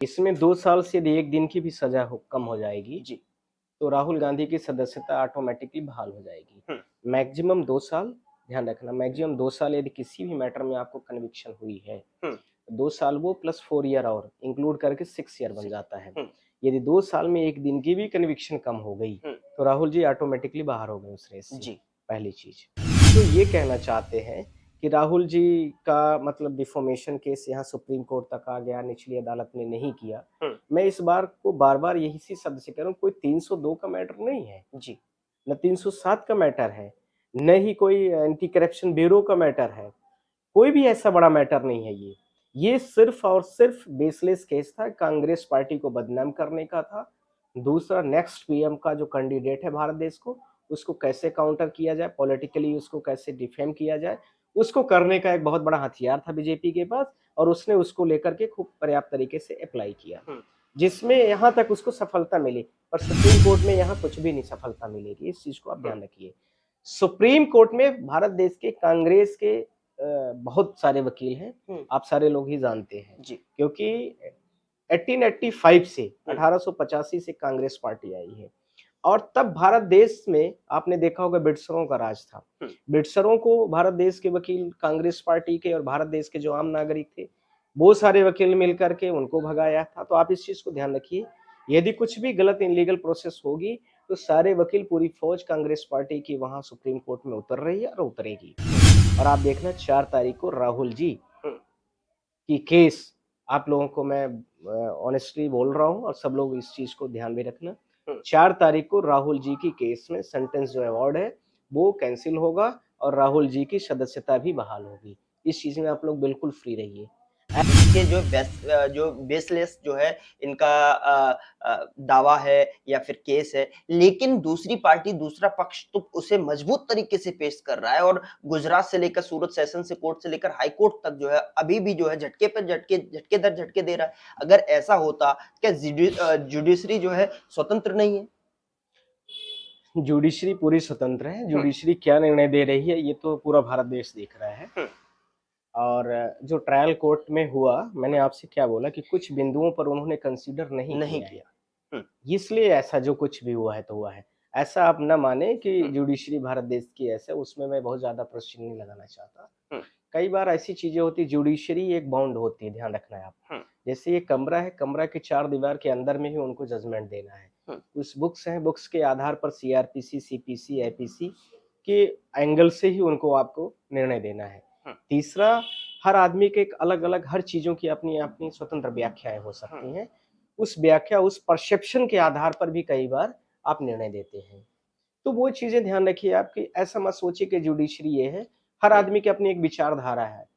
इसमें 2 साल से यदि 1 दिन की भी सज़ा कम हो जाएगी, जी। तो राहुल गांधी की सदस्यता ऑटोमेटिकली बहाल हो जाएगी। हुँ, मैक्सिमम 2 साल, ध्यान रखना, मैक्सिमम 2 साल यदि किसी भी मैटर में आपको कन्विक्शन हुई है, हुँ, 2 साल वो प्लस 4 ईयर और इंक्लूड करके 6 ईयर बन सिक जाता है। हुँ, यदि 2 साल में 1 दिन की भी कन्विक्शन कम हो गई, हुँ, तो राहुल जी ऑटोमेटिकली बाहर हो गए उस रेस से, जी। पहली चीज़। तो ये कहना चाहते हैं कि राहुल जी का मतलब डिफॉमेशन केस यहाँ सुप्रीम कोर्ट तक आ गया, निचली अदालत ने नहीं किया। हुँ, मैं इस बार को बार-बार यही इसी शब्द से कह रहा हूँ, कोई 302 का मैटर नहीं है, जी। न 307 का मैटर है, न ही कोई एंटी करप्शन ब्यूरो का मैटर है। कोई भी ऐसा बड़ा मैटर नहीं है ये। ये सिर्फ़ और सिर्फ़ बेसलेस केस था, कांग्रेस पार्टी को बदनाम करने का था। दूसरा, नेक्स्ट पीएम का जो कैंडिडेट है भारत देश को, उसको कैसे काउंटर किया जाए, पॉलिटिकली उसको कैसे डिफेम किया जाए, उसको करने का एक बहुत बड़ा हथियार था बीजेपी के पास और उसने उसको लेकर के खूब पर्याप्त तरीके से अप्लाई किया। हुँ, जिसमें यहाँ तक उसको सफलता मिली, पर सुप्रीम कोर्ट में यहाँ कुछ भी नहीं सफलता मिलेगी, इस चीज़ को आप हुँ, ध्यान रखिए। सुप्रीम कोर्ट में भारत देश के कांग्रेस के बहुत सारे वकील हैं, हुँ, आप सारे लोग ही जानते हैं, जी। क्योंकि 1885 से हुँ, 1885 से कांग्रेस पार्टी आई है और तब भारत देश में आपने देखा होगा ब्रिटिशरों का राज था। हुँ, ब्रिटिशरों को भारत देश के वकील कांग्रेस पार्टी के और भारत देश के जो आम नागरिक थे, वो सारे वकील मिल कर के उनको भगाया था। तो आप इस चीज़ को ध्यान रखिए, यदि कुछ भी गलत इल्लीगल प्रोसेस होगी, तो सारे वकील, पूरी फौज कांग्रेस पार्टी की वहाँ सुप्रीम कोर्ट में उतर रही है और उतरेगी। और आप देखना 4 तारीख को राहुल जी हुँ, की केस, आप लोगों को मैं ऑनेस्टली बोल रहा हूँ और सब लोग इस चीज़ को ध्यान में रखना। हुँ। 4 तारीख को राहुल जी की केस में सेंटेंस जो अवॉर्ड है, वो कैंसल होगा और राहुल जी की सदस्यता भी बहाल होगी। इस चीज़ में आप लोग बिल्कुल फ्री रहिए। इनके जो बेसलेस जो है इनका दावा है या फिर केस है, लेकिन दूसरी पार्टी, दूसरा पक्ष तो उसे मजबूत तरीके से पेश कर रहा है और गुजरात से लेकर सूरत सेशन से कोर्ट से लेकर हाई कोर्ट तक जो है अभी भी जो है झटके पर झटके, झटके दर झटके दे रहा है। अगर ऐसा होता, क्या जुडिशरी जो है स्वतंत्र नहीं है? जुडिशरी पूरी स्वतंत्र है, हुँ, जुडिशरी क्या निर्णय दे रही है, ये तो पूरा भारत देश देख रहा है। हुँ, और जो ट्रायल कोर्ट में हुआ, मैंने हुँ, आपसे क्या बोला कि कुछ बिंदुओं पर उन्होंने कंसीडर नहीं नहीं किया है। किया। हुँ, इसलिए ऐसा जो कुछ भी हुआ है तो हुआ है। ऐसा आप ना माने कि हुँ, जुडिशरी भारत देश की ऐसे, उसमें मैं बहुत ज़्यादा प्रश्न नहीं लगाना चाहता। हुँ, कई बार ऐसी चीज़ें होती हैं, जुडिशरी एक बाउंड होती है, ध्यान रखना है आप। हुँ, जैसे ये कमरा है, कमरा के 4 दीवार के अंदर में ही उनको जजमेंट देना है। हुँ, कुछ बुक्स हैं, बुक्स के आधार पर सीआरपीसी, सीपीसी, आईपीसी के एंगल से ही उनको आपको निर्णय देना है। हुँ, तीसरा, हर आदमी के एक अलग-अलग हर चीज़ों की अपनी-अपनी स्वतंत्र व्याख्याएँ हो हुँ, सकती हैं। उस व्याख्या, उस परसेप्शन के आधार पर भी कई बार आप निर्णय देते हैं। तो वो चीज़ें ध्यान रखिए आप कि ऐसा मत सोचिए कि जुडिशरी ये है, हर हुँ, आदमी की अपनी एक विचारधारा है।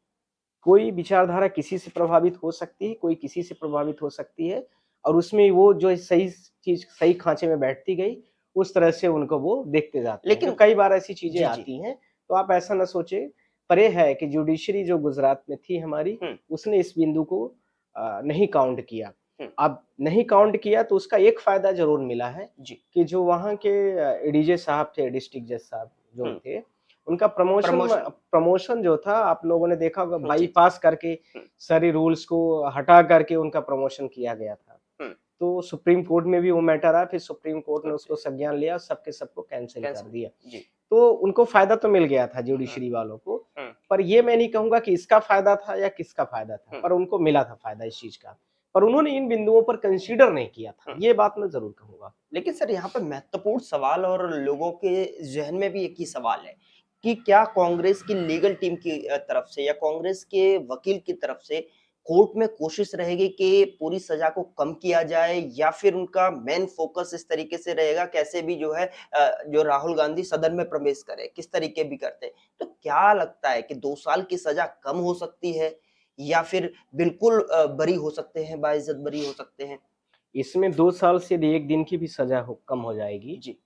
कोई विचारधारा किसी से प्रभावित हो सकती है, कोई किसी से प्रभावित हो सकती है और उसमें वो जो सही चीज़ सही खाँचे में बैठती गई, उस तरह से उनको वो देखते जाते हैं। तो लेकिन कई बार ऐसी चीज़ें जी, जी। आती हैं, तो आप ऐसा ना सोचें, परे है कि जुडिशरी जो गुजरात में थी हमारी, हुँ, उसने इस बिंदु को नहीं काउंट किया। हुँ, अब नहीं काउंट किया तो उसका एक फ़ायदा ज़रूर मिला है जी, कि जो वहाँ के डीजे साहब थे, डिस्ट्रिक्ट जज साहब जो हुँ, थे, उनका प्रमोशन प्रमोशन जो था, आप लोगों ने देखा होगा, जी, जी। बाईपास करके हुँ, सारे रूल्स को हटा करके उनका प्रमोशन किया गया था। हुँ, तो सुप्रीम कोर्ट में भी वो मैटर आया, फिर सुप्रीम कोर्ट ने ओके, उसको संज्ञान लिया, सबके सबको कैंसल कर कैंसल दिया। जी। तो उनको फ़ायदा तो मिल गया था हुँ, जुडिशरी वालों को, हुँ, पर ये मैं नहीं कहूँगा कि इसका फ़ायदा था या किसका फ़ायदा था, हुँ, पर उनको मिला था फ़ायदा इस चीज़ का। पर उन्होंने इन बिंदुओं पर कंसीडर नहीं किया था, हुँ। ये बात मैं ज़रूर कहूँगा। लेकिन सर यहाँ पे महत्वपूर्ण सवाल और लोगों के ज़हन में भी एक ही सवाल है कि क्या कांग्रेस की लीगल टीम की तरफ से या कांग्रेस के वकील की तरफ से कोर्ट में कोशिश रहेगी कि पूरी सज़ा को कम किया जाए या फिर उनका मेन फ़ोकस इस तरीके से रहेगा कैसे भी जो है जो राहुल गांधी सदन में प्रवेश करे, किस तरीके भी करते हैं। तो क्या लगता है कि 2 साल की सज़ा कम हो सकती है या फिर बिल्कुल बरी हो सकते हैं, बाइज़्ज़त बरी हो सकते हैं? इसमें 2 साल से यदि 1 दिन की भी सज़ा कम हो जाएगी, जी।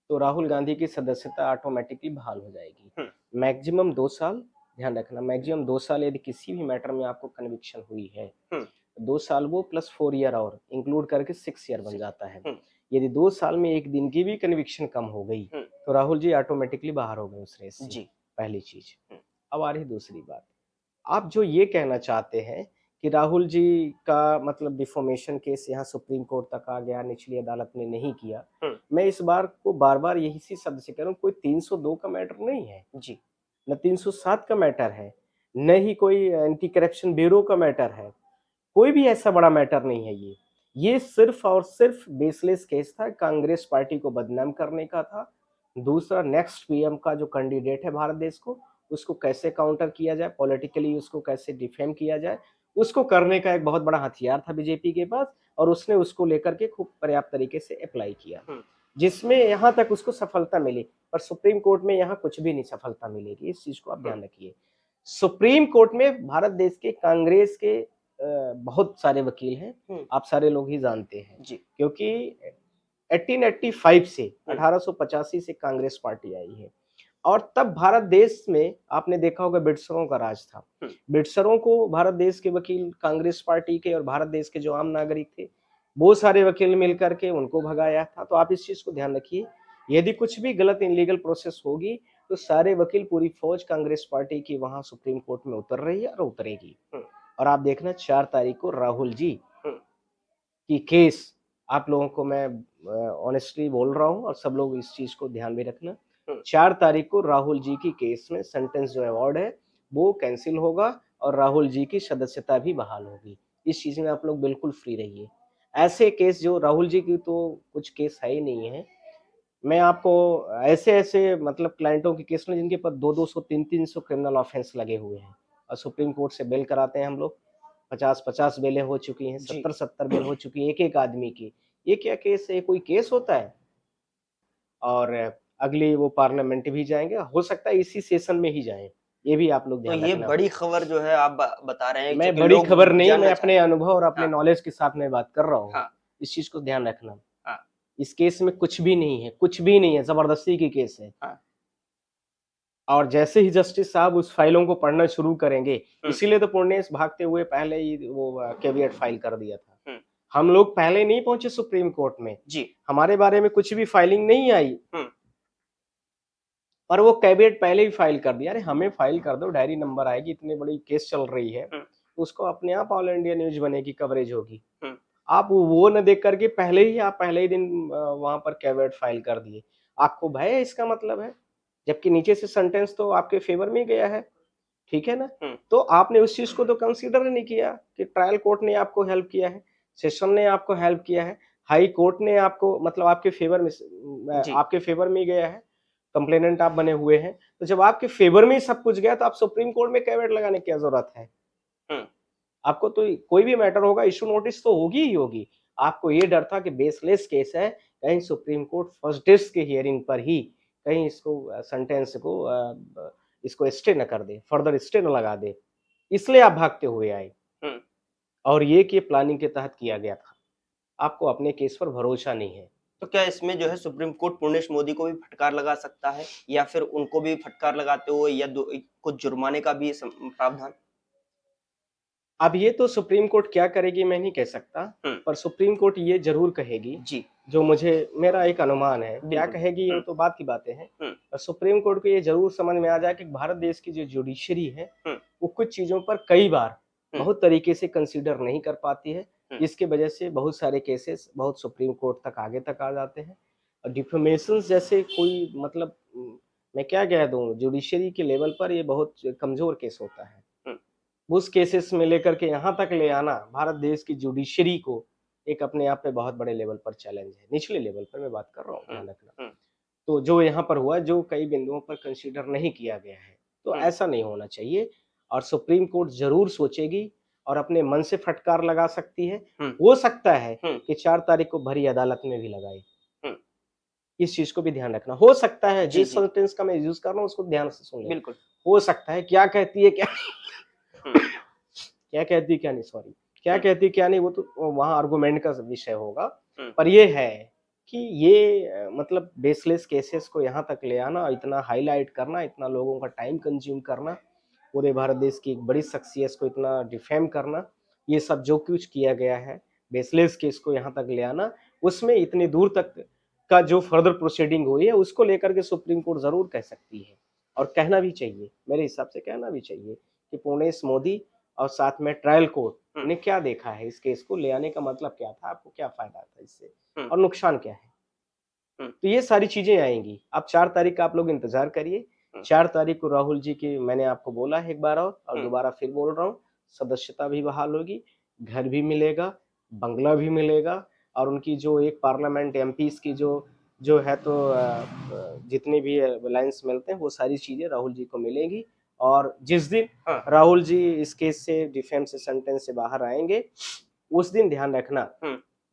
तो राहुल गांधी की सदस्यता ऑटोमेटिकली बहाल हो जाएगी। हुँ, मैक्सिमम 2 साल, ध्यान रखना, मैक्सिमम 2 साल यदि किसी भी मैटर में आपको कन्विक्शन हुई है, हुँ, 2 साल वो प्लस 4 ईयर और इंक्लूड करके 6 ईयर बन सिक जाता है। हुँ, यदि 2 साल में 1 दिन की भी कन्विक्शन कम हो गई, हुँ, तो राहुल जी ऑटोमेटिकली बाहर हो गए उस रेस से, जी। पहली चीज़। हुँ, अब आ रही दूसरी बात। आप जो ये कहना चाहते हैं कि राहुल जी का मतलब डिफॉर्मेशन केस यहाँ सुप्रीम कोर्ट तक आ गया, निचली अदालत ने नहीं किया। हुँ, मैं इस बार को बार-बार यही इसी शब्द से कह रहा हूँ, कोई 302 का मैटर नहीं है, जी, न 307 का मैटर है, न ही कोई एंटी करप्शन ब्यूरो का मैटर है। कोई भी ऐसा बड़ा मैटर नहीं है ये। ये सिर्फ़ और सिर्फ़ बेसलेस केस था, कांग्रेस पार्टी को बदनाम करने का था। दूसरा नेक्स्ट पीएम का जो कैंडिडेट है भारत देश को, उसको कैसे काउंटर किया जाए, पॉलिटिकली उसको कैसे डिफेम किया जाए, उसको करने का एक बहुत बड़ा हथियार था बीजेपी के पास और उसने उसको लेकर के खूब पर्याप्त तरीके से अप्लाई किया। हुँ, जिसमें यहाँ तक उसको सफलता मिली, पर सुप्रीम कोर्ट में यहाँ कुछ भी नहीं सफलता मिलेगी, इस चीज़ को आप हुँ, ध्यान रखिए। सुप्रीम कोर्ट में भारत देश के कांग्रेस के बहुत सारे वकील हैं, हुँ, आप सारे लोग ही जानते हैं, जी, क्योंकि 1885 से हुँ, 1885 से कांग्रेस पार्टी आई है और तब भारत देश में आपने देखा होगा ब्रिटिशरों का राज था। हुँ, ब्रिटिशरों को भारत देश के वकील कांग्रेस पार्टी के और भारत देश के जो आम नागरिक थे, वो सारे वकील मिल कर के उनको भगाया था। तो आप इस चीज़ को ध्यान रखिए, यदि कुछ भी गलत इल्लीगल प्रोसेस होगी, तो सारे वकील पूरी फौज कांग्रेस पार्टी की वहाँ सुप्रीम कोर्ट में उतर रही है और उतरेगी। हुँ, और आप देखना 4 तारीख को राहुल जी हुँ, की केस आप लोगों को मैं ऑनेस्टली बोल रहा हूँ और सब लोग इस चीज़ को ध्यान में रखना। हुँ। 4 तारीख को राहुल जी की केस में सेंटेंस जो अवॉर्ड है, वो कैंसल होगा और राहुल जी की सदस्यता भी बहाल होगी। इस चीज़ में आप लोग बिल्कुल फ्री रहिए। ऐसे केस जो राहुल जी की तो कुछ केस है ही नहीं है। मैं आपको ऐसे-ऐसे मतलब क्लाइंटों के केस में जिनके ऊपर 2-200 3-300 क्रिमिनल ऑफेंस लगे हुए हैं और सुप्रीम कोर्ट से बेल कराते हैं हम लोग। 50-50 बेलें हो चुकी हैं, जी। 70-70 बेल हो चुकी है एक-एक आदमी की। ये क्या केस है? ये कोई केस होता है? और अगली वो पार्लियामेंट भी जाएँगे, हो सकता है इसी सेशन में ही जाएँ। ये भी आप लोग तो ध्यान ये रखना। बड़ी खबर जो है आप ब बता रहे हैं जो मैं कि बड़ी लोग खबर नहीं, मैं जानना अपने चाहते हैं। अनुभव और अपने हाँ, नॉलेज के साथ मैं बात कर रहा हूँ। हाँ, इस चीज़ को ध्यान रखना। हाँ, इस केस में कुछ भी नहीं है, कुछ भी नहीं है, ज़बरदस्ती की केस है। हाँ। और जैसे ही जस्टिस साहब उस फाइलों को पढ़ना शुरू करेंगे, हुँ, इसीलिए तो पुर्णेश भागते हुए पहले ही वो कैविएट फाइल कर दिया था। हुँ, हम लोग पहले नहीं पहुँचे सुप्रीम कोर्ट में, जी। हमारे बारे में कुछ भी फाइलिंग नहीं आई हुँ, और वो कैविएट पहले ही फाइल कर दिया। अरे हमें फाइल कर दो, डायरी नंबर आएगी, इतनी बड़ी केस चल रही है, हुँ, उसको अपने आप ऑल इंडिया न्यूज़ बनेगी, कवरेज होगी। हुँ, आप वो ना देख कर के पहले ही दिन वहाँ पर कैविएट फाइल कर दिए। आपको भय है इसका मतलब है, जबकि नीचे से सेंटेंस तो आपके फ़ेवर में ही गया है। ठीक है ना? हुँ, तो आपने उस चीज़ को तो कंसीडर ही नहीं किया कि ट्रायल कोर्ट ने आपको हेल्प किया है, सेशन ने आपको हेल्प किया है, हाई कोर्ट ने आपको मतलब आपके फ़ेवर में जी। आपके फ़ेवर में ही गया है, कंप्लेनेंट आप बने हुए हैं। तो जब आपके फ़ेवर में ही सब कुछ गया तो आप सुप्रीम कोर्ट में कैविएट लगाने की क्या ज़रूरत है? हुँ, आपको तो कोई भी मैटर होगा इश्यू नोटिस तो होगी ही होगी। आपको ये डर था कि बेसलेस केस है, कहीं सुप्रीम कोर्ट फर्स्ट डिस्क की हियरिंग पर ही कहीं इसको सेंटेंस को ब इसको स्टे ना कर दे, फर्दर स्टे ना लगा दे। इसलिए आप भागते हुए आए हुँ। और ये कि प्लानिंग के तहत किया गया था। आपको अपने केस पर भरोसा नहीं है। तो क्या इसमें जो है सुप्रीम कोर्ट पूर्णेश मोदी को भी फटकार लगा सकता है या फिर उनको भी फटकार लगाते हुए या दो कुछ जुर्माने का भी प्रावधान? अब ये तो सुप्रीम कोर्ट क्या करेगी मैं नहीं कह सकता, हुँ, पर सुप्रीम कोर्ट ये ज़रूर कहेगी, जी, जो मुझे मेरा एक अनुमान है। क्या बिल्कुल। कहेगी वो हुँ, तो बात की बातें हैं। हुँ, पर सुप्रीम कोर्ट को ये ज़रूर समझ में आ जाए कि भारत देश की जो जुडिशरी है, हुँ, वो कुछ चीज़ों पर कई बार हुँ, बहुत तरीके से कंसीडर नहीं कर पाती है, हुँ, जिसकी वजह से बहुत सारे केसेस बहुत सुप्रीम कोर्ट तक आगे तक आ जाते हैं। और डिफेमेशंस जैसे कोई मतलब मैं क्या कह दूँ, जुडिशरी के लेवल पर ये बहुत कमज़ोर केस होता है। हुँ, उस केसेस में लेकर के यहाँ तक ले आना भारत देश की जुडिशरी को एक अपने आप में बहुत बड़े लेवल पर चैलेंज है। निचले लेवल पर मैं बात कर रहा हूँ, हुँ, ध्यान रखना। हुँ, तो जो यहाँ पर हुआ, जो कई बिंदुओं पर कंसीडर नहीं किया गया है, तो हुँ, ऐसा नहीं होना चाहिए और सुप्रीम कोर्ट ज़रूर सोचेगी और अपने मन से फटकार लगा सकती है। हुँ, हो सकता है हुँ, कि 4 तारीख को भरी अदालत में भी लगाए। हुँ। इस चीज़ को भी ध्यान रखना। हो सकता है जी, जिस जी, सेंटेंस का मैं यूज़ कर रहा हूँ उसको ध्यान से सुन लें। बिल्कुल। हो सकता है क्या कहती है क्या हुँ, क्या कहती है क्या नहीं सॉरी, क्या हुँ, कहती है क्या नहीं वो तो वहाँ आर्गुमेंट का विषय होगा। हुँ, पर ये है कि ये मतलब बेसलेस केसेस को यहाँ तक ले आना, इतना हाइलाइट करना, इतना लोगों का टाइम कंज़्यूम करना, पूरे भारत देश की एक बड़ी शख्सियत को इतना डिफेम करना, ये सब जो कुछ किया गया है, बेसलेस केस को यहाँ तक ले आना, उसमें इतनी दूर तक का जो फर्दर प्रोसीडिंग हुई है, उसको लेकर के सुप्रीम कोर्ट ज़रूर कह सकती है और कहना भी चाहिए। मेरे हिसाब से कहना भी चाहिए कि पूर्णेश मोदी और साथ में ट्रायल कोर्ट हम्म। ने क्या देखा है, इस केस को ले आने का मतलब क्या था, आपको क्या फायदा था इससे हम्म। और नुकसान क्या है। हम्म। तो ये सारी चीजें आएंगी। अब 4 तारीख का आप लोग इंतजार करिए। 4 तारीख को राहुल जी की, मैंने आपको बोला है एक बार और दोबारा फिर बोल रहा हूँ, सदस्यता भी बहाल होगी, घर भी मिलेगा, बंगला भी मिलेगा, और उनकी जो एक पार्लियामेंट एमपीज की जो है तो जितने भी अलायंस मिलते हैं वो सारी चीजें राहुल जी को मिलेंगी। और जिस दिन राहुल जी इस केस से, डिफेंस से, सेंटेंस से बाहर आएंगे, उस दिन ध्यान रखना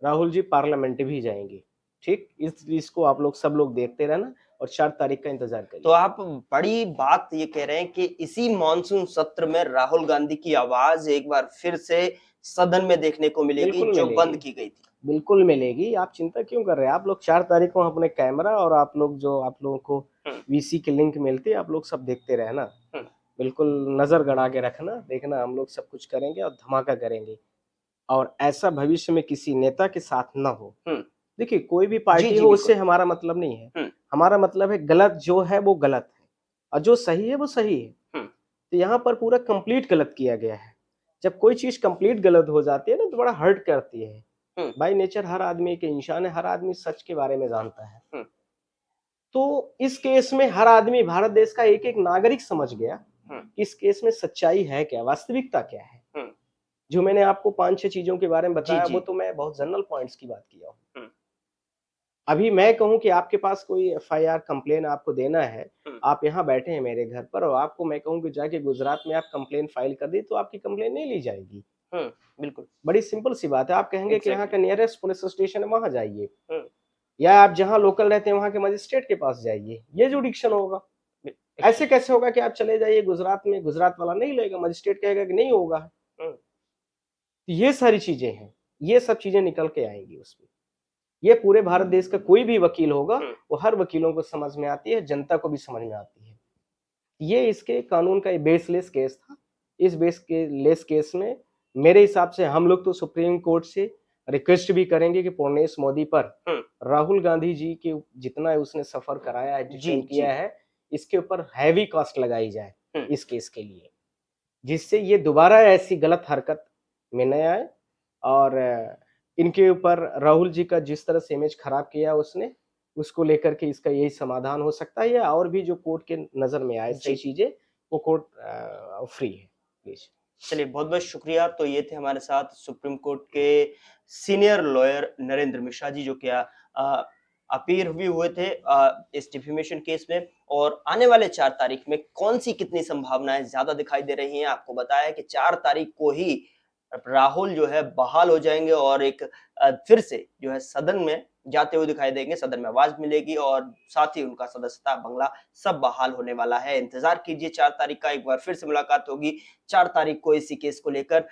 राहुल जी पार्लियामेंट भी जाएंगे। ठीक, इसको आप लोग सब लोग देखते रहना और 4 तारीख का इंतजार करिए। तो आप बड़ी बात ये कह रहे हैं कि इसी मॉनसून सत्र में राहुल गांधी की आवाज एक बार फिर से सदन में देखने को मिलेगी, बिल्कुल जो मिलेगी, बंद की गई थी। बिल्कुल मिलेगी। आप चिंता क्यों कर रहे हैं? आप लोग 4 तारीख को अपने कैमरा और आप लोग जो आप लोगों को वीसी के लिंक मिलते हैं, आप लोग सब देखते रहना। बिल्कुल नजर गड़ा के रखना, देखना हम लोग सब कुछ करेंगे और धमाका करेंगे, और ऐसा भविष्य में किसी नेता के साथ ना हो। देखिए, कोई भी जी, पार्टी जी, हो, बिल्कुल। उससे हमारा मतलब नहीं है। हमारा मतलब है गलत जो है वो गलत है और जो सही है वो सही है। तो यहाँ पर पूरा कंप्लीट गलत किया गया है। जब कोई चीज कंप्लीट गलत हो जाती है ना, तो बड़ा हर्ट करती है। बाय नेचर हर आदमी एक इंसान है, हर आदमी सच के बारे में जानता है। तो इस केस में हर आदमी, भारत देश का एक एक नागरिक समझ गया कि इस केस में सच्चाई है क्या, वास्तविकता क्या है। जो मैंने आपको 5-6 चीजों के बारे में बताया, जी। वो तो मैं बहुत जनरल पॉइंट्स की बात किया हूँ। अभी मैं कहूं कि आपके पास कोई एफआईआर कंप्लेन आपको देना है, आप यहाँ बैठे हैं मेरे घर पर, और आपको मैं कहूं कि जाके गुजरात में आप कंप्लेन फाइल कर दी, तो आपकी कंप्लेन नहीं ली जाएगी। बिल्कुल, बड़ी सिंपल सी बात है। आप कहेंगे कि यहाँ का नियरेस्ट पुलिस स्टेशन है, वहां जाइए, या आप जहाँ लोकल रहते हैं वहां के मजिस्ट्रेट के पास जाइए, ये जुडिक्शन होगा। ऐसे कैसे होगा कि आप चले जाइए गुजरात में, गुजरात वाला नहीं लेगा, मजिस्ट्रेट कहेगा कि नहीं होगा। ये सारी चीजें हैं, ये सब चीजें निकल के आएंगी उसमें। ये पूरे भारत देश का कोई भी वकील होगा, वो हर वकीलों को समझ में आती है, जनता को भी समझ में आती है। ये इसके कानून का बेसलेस केस था। इस बेसलेस केस में मेरे हिसाब से हम लोग तो सुप्रीम कोर्ट से रिक्वेस्ट भी करेंगे कि पूर्णेश मोदी पर राहुल गांधी जी के जितना उसने सफर कराया है, डिफेंड किया है, इसके ऊपर हैवी कॉस्ट लगाई जाए इस केस के लिए, जिससे ये दोबारा ऐसी गलत हरकत में न आए। और इनके ऊपर राहुल जी का जिस तरह से इमेज खराब किया उसने, उसको लेकर के इसका यही समाधान हो सकता है, या और भी जो कोर्ट के नजर में आए सही चीजें, वो कोर्ट फ्री है। प्लीज चलिए, बहुत बहुत शुक्रिया। तो ये थे हमारे साथ सुप्रीम कोर्ट के सीनियर लॉयर नरेंद्र मिश्रा जी, जो क्या अपीयर भी हुए थे इस डिफेमेशन केस में, और आने वाले 4 तारीख में कौन सी कितनी संभावनाएं ज्यादा दिखाई दे रही हैं। आपको बताया कि 4 तारीख को ही राहुल जो है बहाल हो जाएंगे और एक फिर से जो है सदन में जाते हुए दिखाई देंगे, सदन में आवाज मिलेगी और साथ ही उनका सदस्यता, बंगला सब बहाल होने वाला है। इंतजार कीजिए 4 तारीख का, एक बार फिर से मुलाकात होगी 4 तारीख को इसी केस को लेकर।